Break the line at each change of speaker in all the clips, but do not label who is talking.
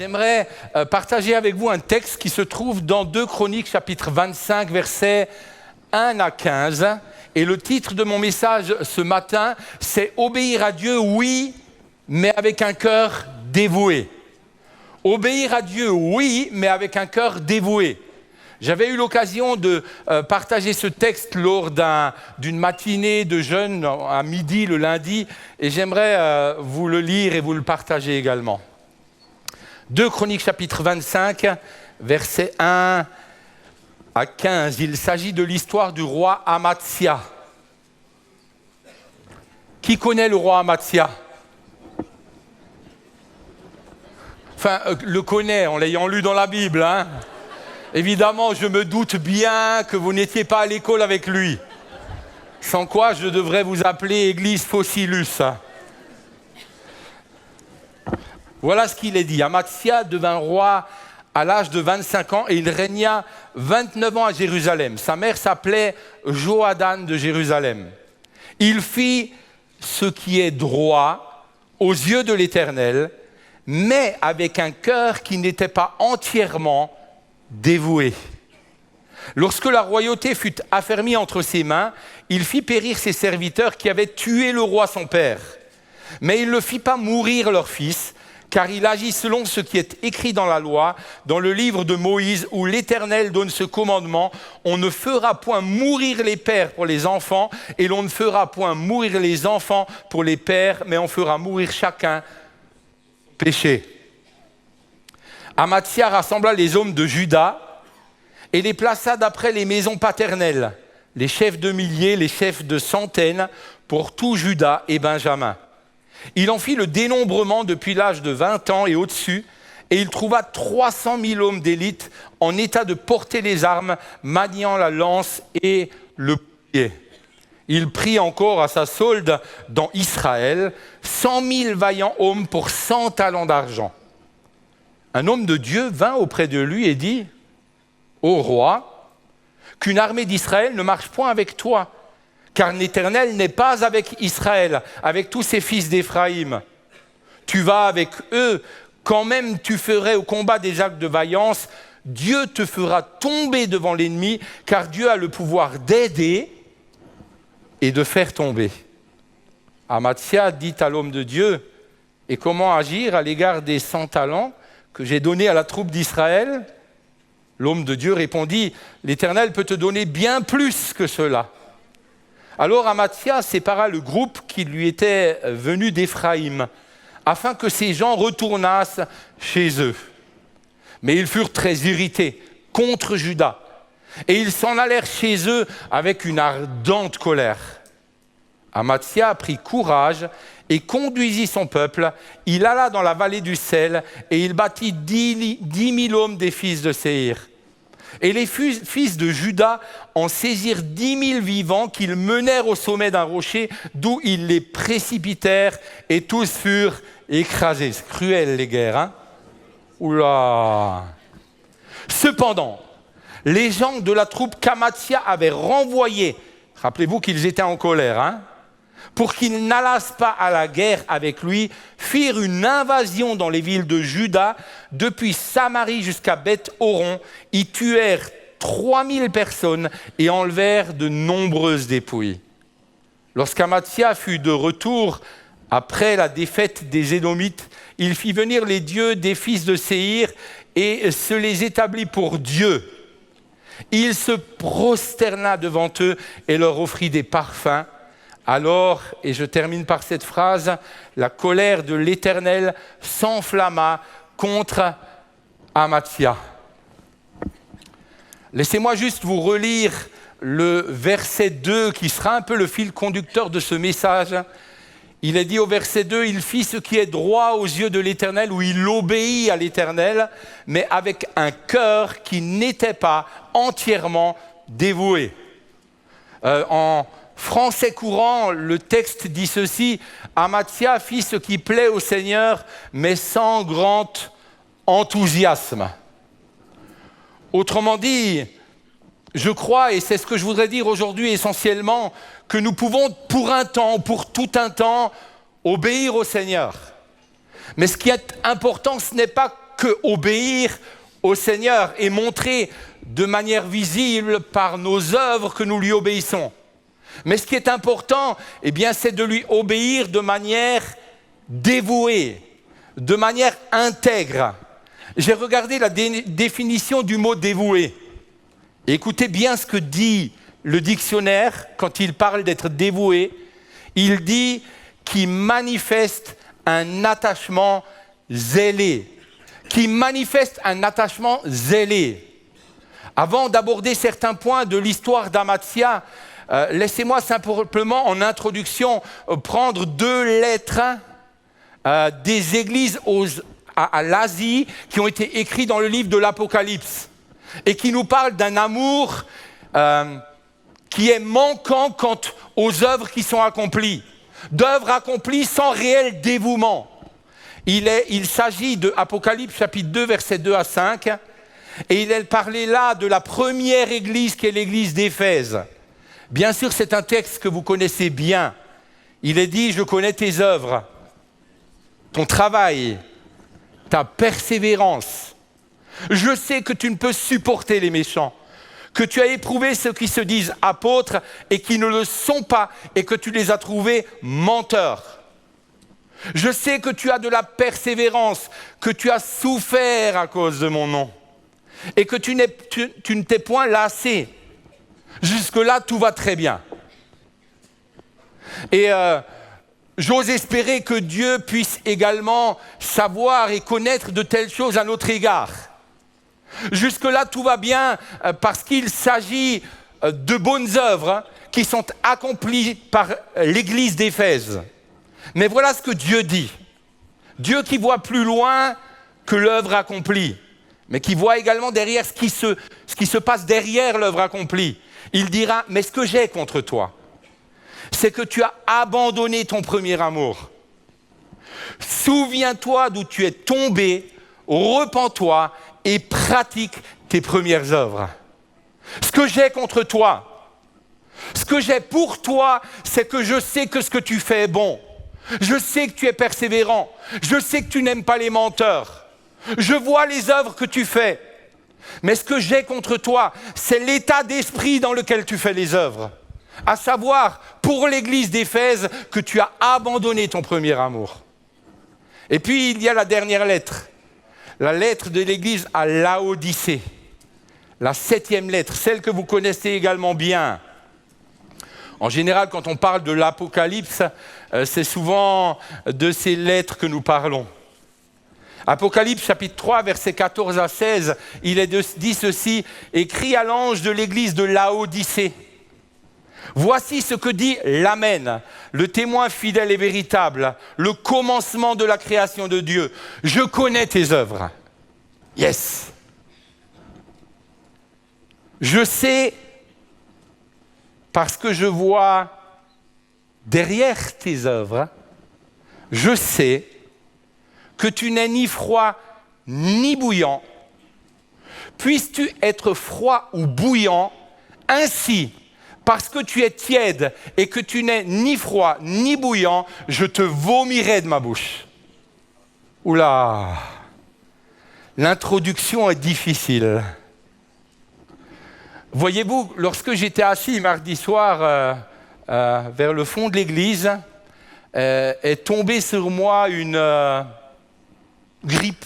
j'aimerais partager avec vous un texte qui se trouve dans 2 Chroniques, chapitre 25, versets 1 à 15. Et le titre de mon message ce matin, c'est « Obéir à Dieu, oui, mais avec un cœur dévoué ». Obéir à Dieu, oui, mais avec un cœur dévoué. J'avais eu l'occasion de partager ce texte lors d'une matinée de jeûne à midi le lundi, et j'aimerais vous le lire et vous le partager également. 2 Chroniques chapitre 25, versets 1 à 15. Il s'agit de l'histoire du roi Amatsia. Qui connaît le roi Amatsia ? Enfin, le connaît en l'ayant lu dans la Bible, hein ? Évidemment, je me doute bien que vous n'étiez pas à l'école avec lui. Sans quoi, je devrais vous appeler Église Fossilus. Voilà ce qu'il est dit. Amatsia devint roi à l'âge de 25 ans et il régna 29 ans à Jérusalem. Sa mère s'appelait Johadan de Jérusalem. Il fit ce qui est droit aux yeux de l'Éternel, mais avec un cœur qui n'était pas entièrement dévoué. Lorsque la royauté fut affermie entre ses mains, il fit périr ses serviteurs qui avaient tué le roi son père. Mais il ne fit pas mourir leur fils, car il agit selon ce qui est écrit dans la loi, dans le livre de Moïse, où l'Éternel donne ce commandement: on ne fera point mourir les pères pour les enfants, et l'on ne fera point mourir les enfants pour les pères, mais on fera mourir chacun péché. Amatsia rassembla les hommes de Juda et les plaça d'après les maisons paternelles, les chefs de milliers, les chefs de centaines, pour tout Juda et Benjamin. Il en fit le dénombrement depuis l'âge de 20 ans et au-dessus, et il trouva 300 000 hommes d'élite en état de porter les armes, maniant la lance et le bouclier. Il prit encore à sa solde dans Israël 100 000 vaillants hommes pour 100 talents d'argent. Un homme de Dieu vint auprès de lui et dit: « Ô roi, qu'une armée d'Israël ne marche point avec toi, car l'Éternel n'est pas avec Israël, avec tous ses fils d'Éphraïm. Tu vas avec eux, quand même tu ferais au combat des actes de vaillance, Dieu te fera tomber devant l'ennemi, car Dieu a le pouvoir d'aider et de faire tomber. » Amatsia dit à l'homme de Dieu: « Et comment agir à l'égard des 100 talents que j'ai donnés à la troupe d'Israël ?» L'homme de Dieu répondit: « L'Éternel peut te donner bien plus que cela. » Alors Amatsia sépara le groupe qui lui était venu d'Éphraïm, afin que ces gens retournassent chez eux. Mais ils furent très irrités contre Juda, et ils s'en allèrent chez eux avec une ardente colère. Amatsia prit courage et conduisit son peuple. Il alla dans la vallée du sel et il bâtit 10 000 hommes des fils de Séhir. Et les fils de Juda en saisirent 10 000 vivants qu'ils menèrent au sommet d'un rocher, d'où ils les précipitèrent et tous furent écrasés. C'est cruel les guerres, hein ? Oula ! Cependant, les gens de la troupe qu'Amatsia avait renvoyés, rappelez-vous qu'ils étaient en colère, hein, pour qu'ils n'allassent pas à la guerre avec lui, firent une invasion dans les villes de Juda, depuis Samarie jusqu'à Beth-Horon. Ils tuèrent 3000 personnes et enlevèrent de nombreuses dépouilles. Lorsqu'Amatsia fut de retour après la défaite des Édomites, il fit venir les dieux des fils de Séhir et se les établit pour Dieu. Il se prosterna devant eux et leur offrit des parfums. Alors, et je termine par cette phrase, la colère de l'Éternel s'enflamma contre Amatsia. Laissez-moi juste vous relire le verset 2 qui sera un peu le fil conducteur de ce message. Il est dit au verset 2, « Il fit ce qui est droit aux yeux de l'Éternel » où il obéit à l'Éternel, mais avec un cœur qui n'était pas entièrement dévoué. En français courant, le texte dit ceci: « Amatsia fit ce qui plaît au Seigneur, mais sans grand enthousiasme. » Autrement dit, je crois, et c'est ce que je voudrais dire aujourd'hui essentiellement, que nous pouvons pour un temps, pour tout un temps, obéir au Seigneur. Mais ce qui est important, ce n'est pas que obéir au Seigneur et montrer de manière visible par nos œuvres que nous lui obéissons. Mais ce qui est important, eh bien, c'est de lui obéir de manière dévouée, de manière intègre. J'ai regardé la définition du mot dévoué. Écoutez bien ce que dit le dictionnaire quand il parle d'être dévoué. Il dit qu'il manifeste un attachement zélé. Qui manifeste un attachement zélé. Avant d'aborder certains points de l'histoire d'Amathia, laissez-moi simplement en introduction prendre 2 lettres des églises à l'Asie qui ont été écrites dans le livre de l'Apocalypse et qui nous parlent d'un amour qui est manquant quant aux œuvres qui sont accomplies, d'œuvres accomplies sans réel dévouement. Il s'agit de Apocalypse chapitre 2, versets 2 à 5, et il est parlé là de la première église qui est l'église d'Éphèse. Bien sûr, c'est un texte que vous connaissez bien. Il est dit, je connais tes œuvres, ton travail, ta persévérance. Je sais que tu ne peux supporter les méchants, que tu as éprouvé ceux qui se disent apôtres et qui ne le sont pas, et que tu les as trouvés menteurs. Je sais que tu as de la persévérance, que tu as souffert à cause de mon nom, et que tu ne t'es point lassé. Jusque-là, tout va très bien. Et j'ose espérer que Dieu puisse également savoir et connaître de telles choses à notre égard. Jusque-là, tout va bien parce qu'il s'agit de bonnes œuvres qui sont accomplies par l'église d'Éphèse. Mais voilà ce que Dieu dit. Dieu qui voit plus loin que l'œuvre accomplie, mais qui voit également derrière ce qui se passe derrière l'œuvre accomplie. Il dira, mais ce que j'ai contre toi, c'est que tu as abandonné ton premier amour. Souviens-toi d'où tu es tombé, repens-toi et pratique tes premières œuvres. Ce que j'ai contre toi, ce que j'ai pour toi, c'est que je sais que ce que tu fais est bon. Je sais que tu es persévérant. Je sais que tu n'aimes pas les menteurs. Je vois les œuvres que tu fais. Mais ce que j'ai contre toi, c'est l'état d'esprit dans lequel tu fais les œuvres. À savoir, pour l'église d'Éphèse, que tu as abandonné ton premier amour. Et puis, il y a la dernière lettre. La lettre de l'église à Laodicée. La 7e lettre, celle que vous connaissez également bien. En général, quand on parle de l'Apocalypse, c'est souvent de ces lettres que nous parlons. Apocalypse chapitre 3, versets 14 à 16, il est dit ceci, « Écrit à l'ange de l'église de Laodicée. Voici ce que dit l'Amen, le témoin fidèle et véritable, le commencement de la création de Dieu. Je connais tes œuvres. » Yes. Je sais, parce que je vois derrière tes œuvres, je sais que tu n'es ni froid ni bouillant. Puisses-tu être froid ou bouillant, ainsi, parce que tu es tiède et que tu n'es ni froid ni bouillant, je te vomirai de ma bouche. Oula, l'introduction est difficile. Voyez-vous, lorsque j'étais assis mardi soir vers le fond de l'église, est tombée sur moi une grippe.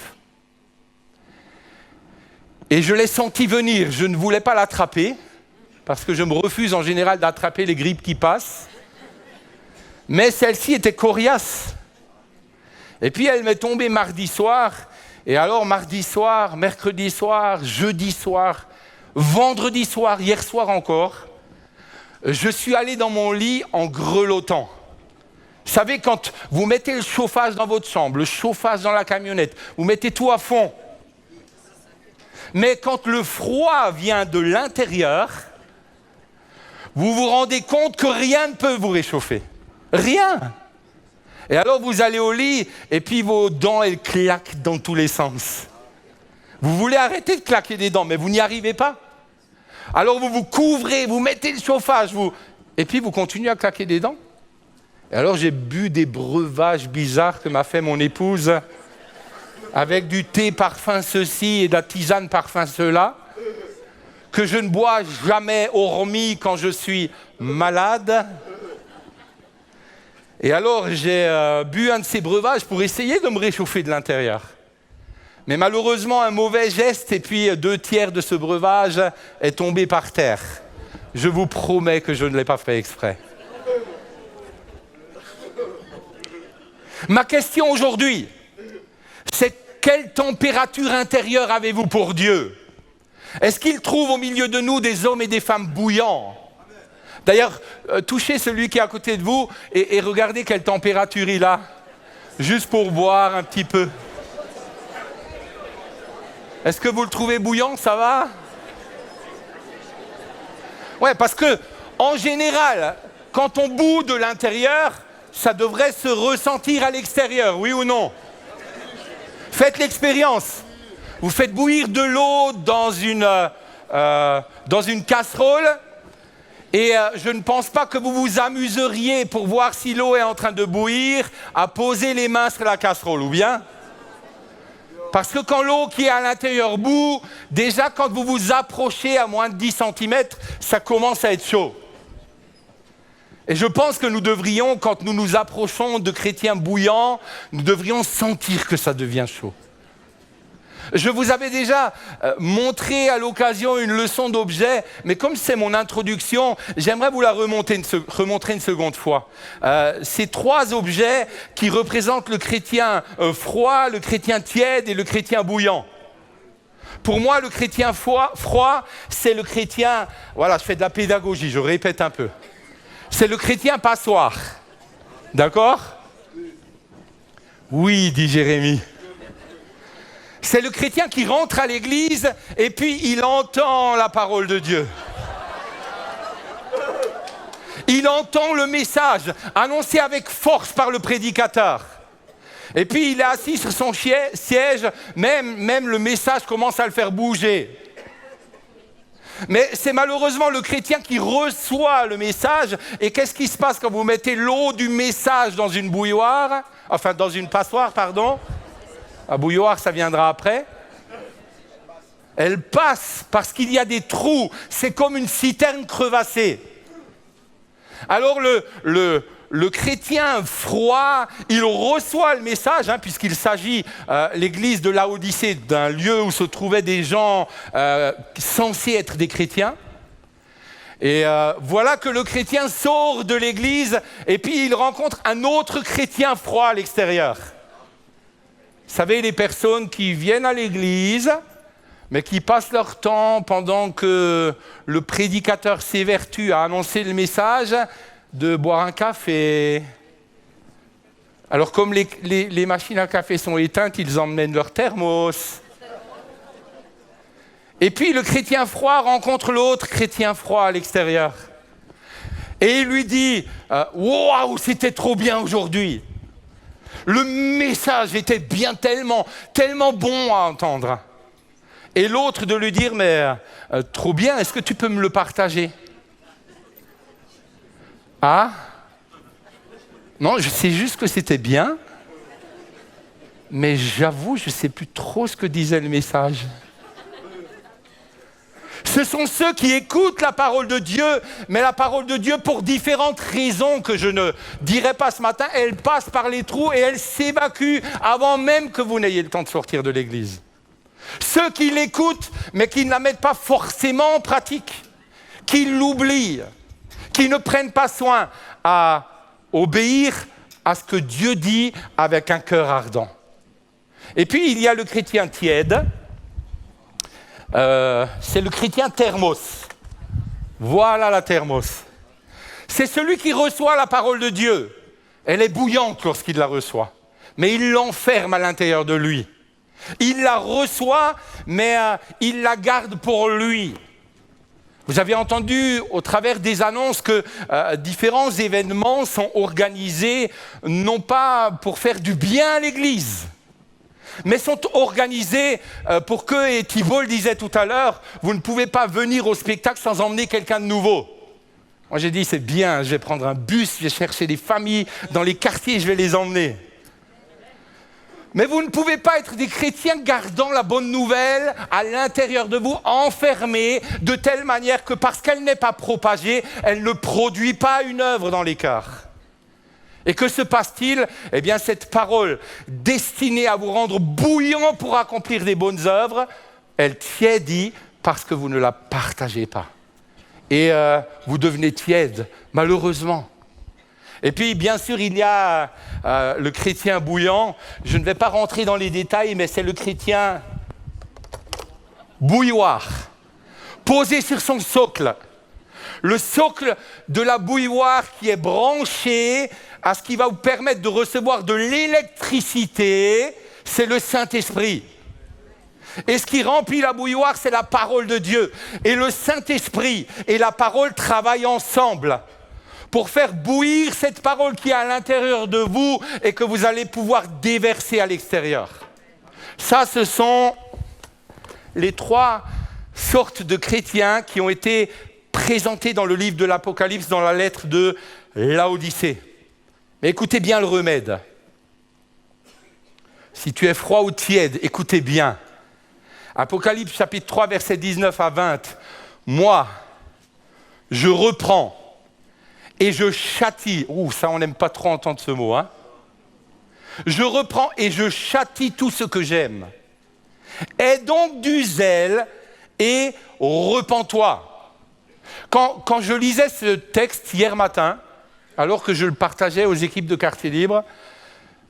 Et je l'ai senti venir. Je ne voulais pas l'attraper, parce que je me refuse en général d'attraper les grippes qui passent. Mais celle-ci était coriace. Et puis elle m'est tombée mardi soir. Et alors mardi soir, mercredi soir, jeudi soir, vendredi soir, hier soir encore, je suis allé dans mon lit en grelottant. Vous savez, quand vous mettez le chauffage dans votre chambre, le chauffage dans la camionnette, vous mettez tout à fond. Mais quand le froid vient de l'intérieur, vous vous rendez compte que rien ne peut vous réchauffer. Rien. Et alors vous allez au lit et puis vos dents, elles claquent dans tous les sens. Vous voulez arrêter de claquer des dents, mais vous n'y arrivez pas. Alors vous vous couvrez, vous mettez le chauffage, et puis vous continuez à claquer des dents. Et alors j'ai bu des breuvages bizarres que m'a fait mon épouse. avec du thé parfum ceci et de la tisane parfum cela, que je ne bois jamais hormis quand je suis malade. Et alors j'ai bu un de ces breuvages pour essayer de me réchauffer de l'intérieur. Mais malheureusement, un mauvais geste et puis 2/3 de ce breuvage est tombé par terre. Je vous promets que je ne l'ai pas fait exprès. Ma question aujourd'hui, c'est quelle température intérieure avez-vous pour Dieu ? Est-ce qu'il trouve au milieu de nous des hommes et des femmes bouillants ? D'ailleurs, touchez celui qui est à côté de vous et regardez quelle température il a, juste pour boire un petit peu. Est-ce que vous le trouvez bouillant, ça va ? Ouais, parce que, en général, quand on bout de l'intérieur, ça devrait se ressentir à l'extérieur, oui ou non ? Faites l'expérience. Vous faites bouillir de l'eau dans une casserole et je ne pense pas que vous vous amuseriez pour voir si l'eau est en train de bouillir à poser les mains sur la casserole, ou bien ? Parce que quand l'eau qui est à l'intérieur bout, déjà quand vous vous approchez à moins de 10 cm, ça commence à être chaud. Et je pense que nous devrions, quand nous nous approchons de chrétiens bouillants, nous devrions sentir que ça devient chaud. Je vous avais déjà montré à l'occasion une leçon d'objet, mais comme c'est mon introduction, j'aimerais vous la remontrer une seconde fois. Ces 3 objets qui représentent le chrétien froid, le chrétien tiède et le chrétien bouillant. Pour moi, le chrétien froid, c'est le chrétien... Voilà, je fais de la pédagogie, je répète un peu. C'est le chrétien passoire. D'accord ? Oui, dit Jérémie. C'est le chrétien qui rentre à l'église et puis il entend la parole de Dieu. Il entend le message annoncé avec force par le prédicateur. Et puis il est assis sur son siège, même le message commence à le faire bouger. Mais c'est malheureusement le chrétien qui reçoit le message. Et qu'est-ce qui se passe quand vous mettez l'eau du message dans une bouilloire ? Enfin, dans une passoire, pardon. La bouilloire, ça viendra après. Elle passe parce qu'il y a des trous. C'est comme une citerne crevassée. Alors le chrétien froid, il reçoit le message, puisqu'il s'agit, l'église de Laodicée, d'un lieu où se trouvaient des gens censés être des chrétiens. Et voilà que le chrétien sort de l'église et puis il rencontre un autre chrétien froid à l'extérieur. Vous savez, les personnes qui viennent à l'église, mais qui passent leur temps pendant que le prédicateur s'évertue à annoncer le message, de boire un café. Alors comme les machines à café sont éteintes, ils emmènent leur thermos. Et puis le chrétien froid rencontre l'autre chrétien froid à l'extérieur. Et il lui dit « Waouh, c'était trop bien aujourd'hui !» Le message était bien tellement bon à entendre. Et l'autre de lui dire « Mais trop bien, est-ce que tu peux me le partager ?» Ah ? Non, je sais juste que c'était bien, mais j'avoue, je ne sais plus trop ce que disait le message. Ce sont ceux qui écoutent la parole de Dieu, mais la parole de Dieu, pour différentes raisons que je ne dirai pas ce matin, elle passe par les trous et elle s'évacue avant même que vous n'ayez le temps de sortir de l'église. Ceux qui l'écoutent, mais qui ne la mettent pas forcément en pratique, qui l'oublient, qui ne prennent pas soin à obéir à ce que Dieu dit avec un cœur ardent. Et puis, il y a le chrétien tiède. C'est le chrétien thermos. Voilà la thermos. C'est celui qui reçoit la parole de Dieu. Elle est bouillante lorsqu'il la reçoit, mais il l'enferme à l'intérieur de lui. Il la reçoit, mais il la garde pour lui. Vous avez entendu au travers des annonces que différents événements sont organisés non pas pour faire du bien à l'Église, mais sont organisés pour que, et Thibault le disait tout à l'heure, vous ne pouvez pas venir au spectacle sans emmener quelqu'un de nouveau. Moi j'ai dit c'est bien, je vais prendre un bus, je vais chercher des familles dans les quartiers, je vais les emmener. Mais vous ne pouvez pas être des chrétiens gardant la bonne nouvelle à l'intérieur de vous, enfermés, de telle manière que parce qu'elle n'est pas propagée, elle ne produit pas une œuvre dans l'écart. Et que se passe-t-il? Eh bien, cette parole destinée à vous rendre bouillant pour accomplir des bonnes œuvres, elle tiédit parce que vous ne la partagez pas. Et vous devenez tiède, malheureusement. Et puis, bien sûr, il y a le chrétien bouillant. Je ne vais pas rentrer dans les détails, mais c'est le chrétien bouilloire, posé sur son socle. Le socle de la bouilloire qui est branché à ce qui va vous permettre de recevoir de l'électricité, c'est le Saint-Esprit. Et ce qui remplit la bouilloire, c'est la parole de Dieu. Et le Saint-Esprit et la parole travaillent ensemble pour faire bouillir cette parole qui est à l'intérieur de vous et que vous allez pouvoir déverser à l'extérieur. Ça, ce sont les 3 sortes de chrétiens qui ont été présentés dans le livre de l'Apocalypse, dans la lettre de Laodicée. Mais écoutez bien le remède. Si tu es froid ou tiède, écoutez bien. Apocalypse chapitre 3, versets 19 à 20. Moi, je reprends et je châtie. Ça, on n'aime pas trop entendre ce mot, hein. Je reprends et je châtie tout ce que j'aime. Aie donc du zèle et repens-toi. Quand je lisais ce texte hier matin, alors que je le partageais aux équipes de Quartier Libre,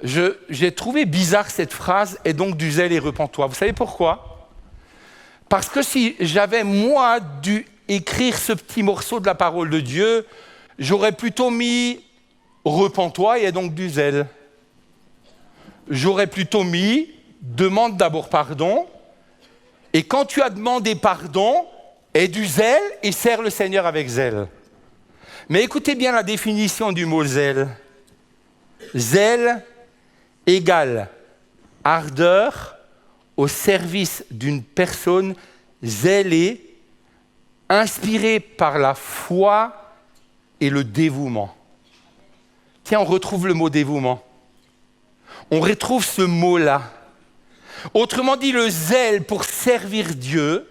j'ai trouvé bizarre cette phrase « Aie donc du zèle et repens-toi ». Vous savez pourquoi? Parce que si j'avais, moi, dû écrire ce petit morceau de la parole de Dieu, j'aurais plutôt mis « repens-toi et aie donc du zèle ». J'aurais plutôt mis « demande d'abord pardon » et quand tu as demandé pardon, aie du zèle et sers le Seigneur avec zèle. Mais écoutez bien la définition du mot zèle. Zèle égale ardeur au service d'une personne zélée, inspirée par la foi et le dévouement. Tiens, on retrouve le mot dévouement. On retrouve ce mot-là. Autrement dit, le zèle pour servir Dieu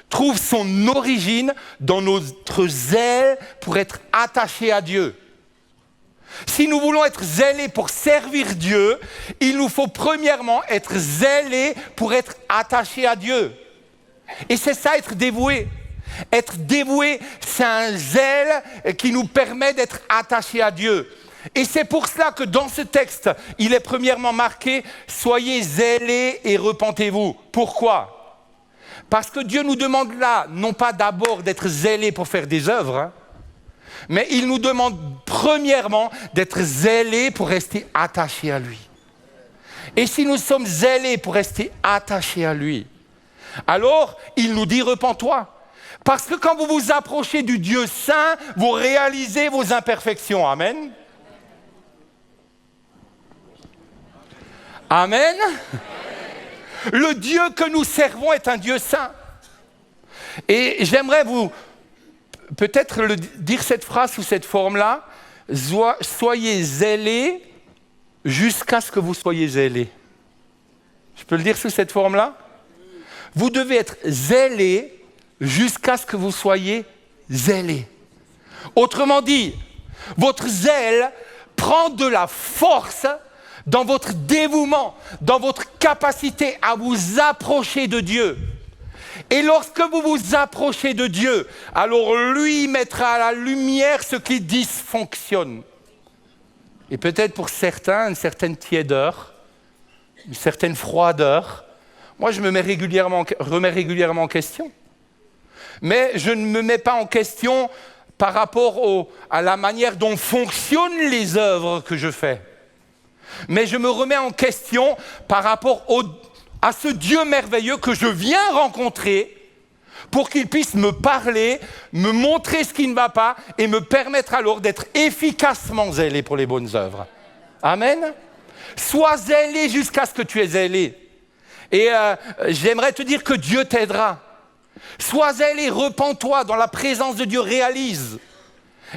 trouve son origine dans notre zèle pour être attaché à Dieu. Si nous voulons être zélés pour servir Dieu, il nous faut premièrement être zélés pour être attachés à Dieu. Et c'est ça, être dévoué. Être dévoué, c'est un zèle qui nous permet d'être attachés à Dieu. Et c'est pour cela que dans ce texte, il est premièrement marqué « Soyez zélés et repentez-vous ». Pourquoi? Parce que Dieu nous demande là, non pas d'abord d'être zélés pour faire des œuvres, hein, mais il nous demande premièrement d'être zélés pour rester attachés à lui. Et si nous sommes zélés pour rester attachés à lui, alors il nous dit « repens-toi ». Parce que quand vous vous approchez du Dieu saint, vous réalisez vos imperfections. Amen. Amen. Le Dieu que nous servons est un Dieu saint. Et j'aimerais vous peut-être dire cette phrase sous cette forme-là. Soyez zélés jusqu'à ce que vous soyez zélés. Je peux le dire sous cette forme-là? Vous devez être zélés jusqu'à ce que vous soyez zélés. Autrement dit, votre zèle prend de la force dans votre dévouement, dans votre capacité à vous approcher de Dieu. Et lorsque vous vous approchez de Dieu, alors lui mettra à la lumière ce qui dysfonctionne. Et peut-être pour certains, une certaine tiédeur, une certaine froideur. Moi, je me remets régulièrement en question. Mais je ne me mets pas en question par rapport à la manière dont fonctionnent les œuvres que je fais. Mais je me remets en question par rapport à ce Dieu merveilleux que je viens rencontrer pour qu'il puisse me parler, me montrer ce qui ne va pas et me permettre alors d'être efficacement zélé pour les bonnes œuvres. Amen. Sois zélé jusqu'à ce que tu es zélé. Et j'aimerais te dire que Dieu t'aidera. Sois zélé, repens-toi dans la présence de Dieu, réalise.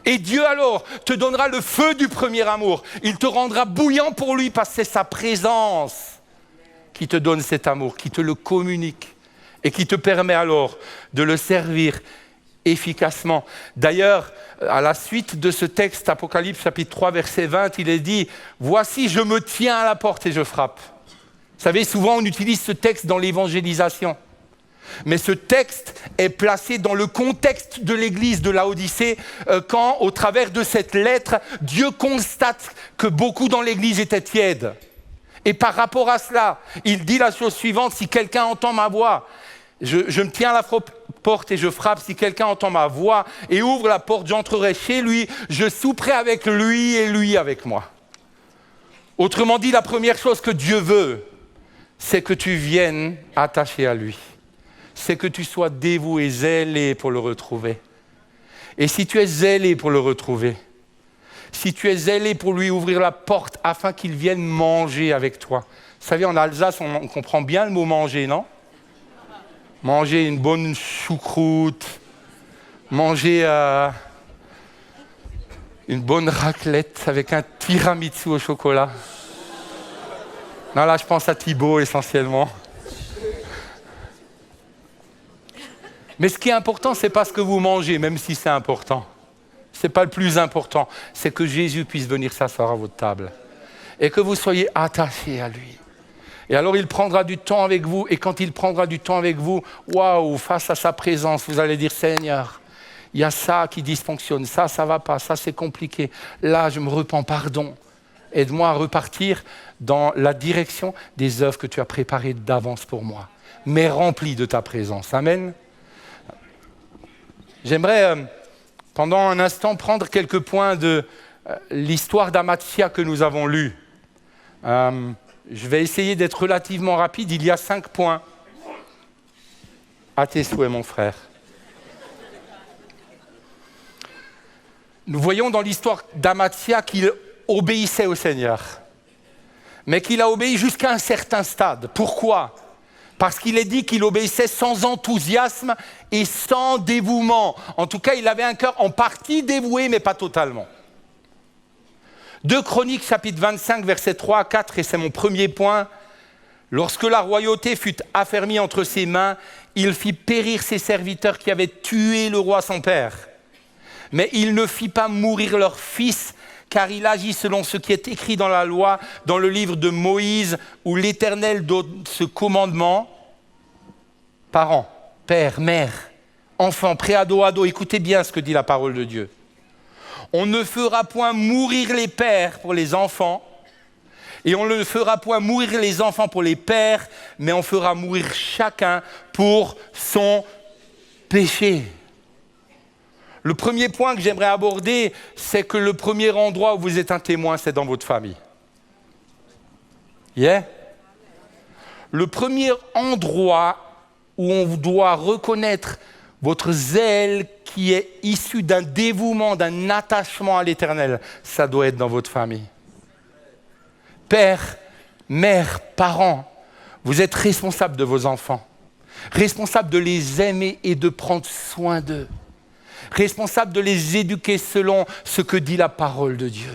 Et Dieu alors te donnera le feu du premier amour. Il te rendra bouillant pour lui parce que c'est sa présence qui te donne cet amour, qui te le communique et qui te permet alors de le servir efficacement. D'ailleurs, à la suite de ce texte, Apocalypse chapitre 3, verset 20, il est dit « Voici, je me tiens à la porte et je frappe ». Vous savez, souvent on utilise ce texte dans l'évangélisation. Mais ce texte est placé dans le contexte de l'église de Laodicée quand, au travers de cette lettre, Dieu constate que beaucoup dans l'église étaient tièdes. Et par rapport à cela, il dit la chose suivante, si quelqu'un entend ma voix, je me tiens à la porte et je frappe, si quelqu'un entend ma voix et ouvre la porte, j'entrerai chez lui, je souperai avec lui et lui avec moi. Autrement dit, la première chose que Dieu veut, c'est que tu viennes attaché à lui. C'est que tu sois dévoué, zélé pour le retrouver. Et si tu es zélé pour le retrouver, si tu es zélé pour lui ouvrir la porte afin qu'il vienne manger avec toi. Vous savez, en Alsace, on comprend bien le mot manger, non ? Manger une bonne choucroute, manger une bonne raclette avec un tiramisu au chocolat. Non, là, je pense à Thibaut essentiellement. Mais ce qui est important, ce n'est pas ce que vous mangez, même si c'est important. Ce n'est pas le plus important. C'est que Jésus puisse venir s'asseoir à votre table. Et que vous soyez attachés à lui. Et alors, il prendra du temps avec vous. Et quand il prendra du temps avec vous, waouh, face à sa présence, vous allez dire, Seigneur, il y a ça qui dysfonctionne. Ça ne va pas. Ça, c'est compliqué. Là, je me repens, pardon. Aide-moi à repartir dans la direction des œuvres que tu as préparées d'avance pour moi. Mais remplies de ta présence. Amen. J'aimerais, pendant un instant, prendre quelques points de l'histoire d'Amathia que nous avons lue. Je vais essayer d'être relativement rapide. Il y a 5 points. À tes souhaits, mon frère. Nous voyons dans l'histoire d'Amathia qu'il obéissait au Seigneur, mais qu'il a obéi jusqu'à un certain stade. Pourquoi ? Parce qu'il est dit qu'il obéissait sans enthousiasme et sans dévouement. En tout cas, il avait un cœur en partie dévoué, mais pas totalement. 2 Chroniques, chapitre 25, versets 3 à 4, et c'est mon premier point. Lorsque la royauté fut affermie entre ses mains, il fit périr ses serviteurs qui avaient tué le roi son père. Mais il ne fit pas mourir leur fils, car il agit selon ce qui est écrit dans la loi, dans le livre de Moïse, où l'Éternel donne ce commandement. Parents, père, mère, enfants, préado, écoutez bien ce que dit la parole de Dieu. On ne fera point mourir les pères pour les enfants, et on ne fera point mourir les enfants pour les pères, mais on fera mourir chacun pour son péché. Le premier point que j'aimerais aborder, c'est que le premier endroit où vous êtes un témoin, c'est dans votre famille. Yeah? Le premier endroit où on doit reconnaître votre zèle qui est issu d'un dévouement, d'un attachement à l'Éternel, ça doit être dans votre famille. Père, mère, parents, vous êtes responsables de vos enfants, responsables de les aimer et de prendre soin d'eux, responsables de les éduquer selon ce que dit la parole de Dieu.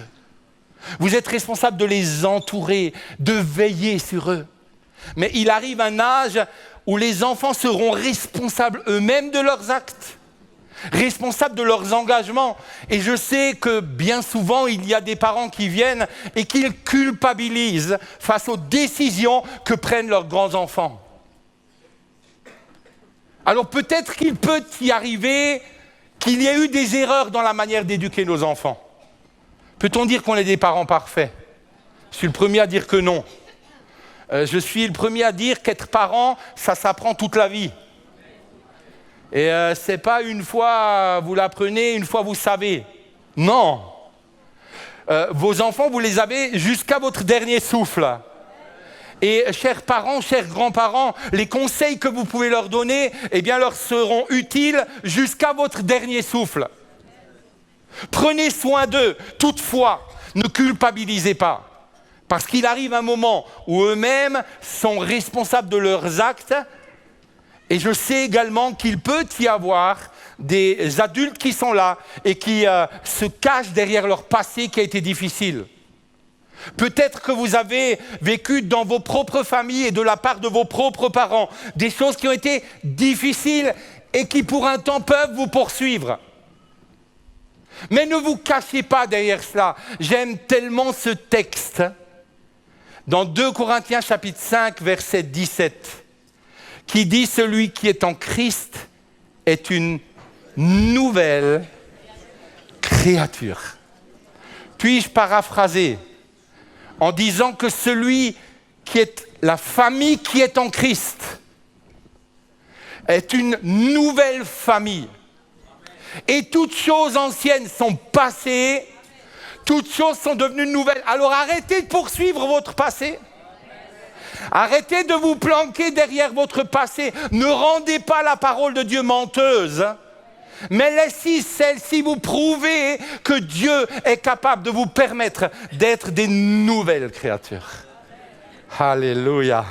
Vous êtes responsables de les entourer, de veiller sur eux. Mais il arrive un âge où les enfants seront responsables eux-mêmes de leurs actes, responsables de leurs engagements. Et je sais que bien souvent, il y a des parents qui viennent et qui culpabilisent face aux décisions que prennent leurs grands-enfants. Alors peut-être qu'il peut y arriver qu'il y ait eu des erreurs dans la manière d'éduquer nos enfants. Peut-on dire qu'on est des parents parfaits ? Je suis le premier à dire que non. Je suis le premier à dire qu'être parent, ça s'apprend toute la vie. Et c'est pas une fois vous l'apprenez, une fois vous savez. Non. Vos enfants, vous les avez jusqu'à votre dernier souffle. Et chers parents, chers grands-parents, les conseils que vous pouvez leur donner, eh bien, leur seront utiles jusqu'à votre dernier souffle. Prenez soin d'eux. Toutefois, ne culpabilisez pas. Parce qu'il arrive un moment où eux-mêmes sont responsables de leurs actes. Et je sais également qu'il peut y avoir des adultes qui sont là et qui se cachent derrière leur passé qui a été difficile. Peut-être que vous avez vécu dans vos propres familles et de la part de vos propres parents des choses qui ont été difficiles et qui pour un temps peuvent vous poursuivre. Mais ne vous cachez pas derrière cela. J'aime tellement ce texte dans 2 Corinthiens chapitre 5 verset 17 qui dit « Celui qui est en Christ est une nouvelle créature. » Puis-je paraphraser en disant que celui qui est la famille qui est en Christ est une nouvelle famille. Et toutes choses anciennes sont passées, toutes choses sont devenues nouvelles. Alors arrêtez de poursuivre votre passé. Arrêtez de vous planquer derrière votre passé. Ne rendez pas la parole de Dieu menteuse. Mais laissez celle-ci vous prouver que Dieu est capable de vous permettre d'être des nouvelles créatures. Alléluia.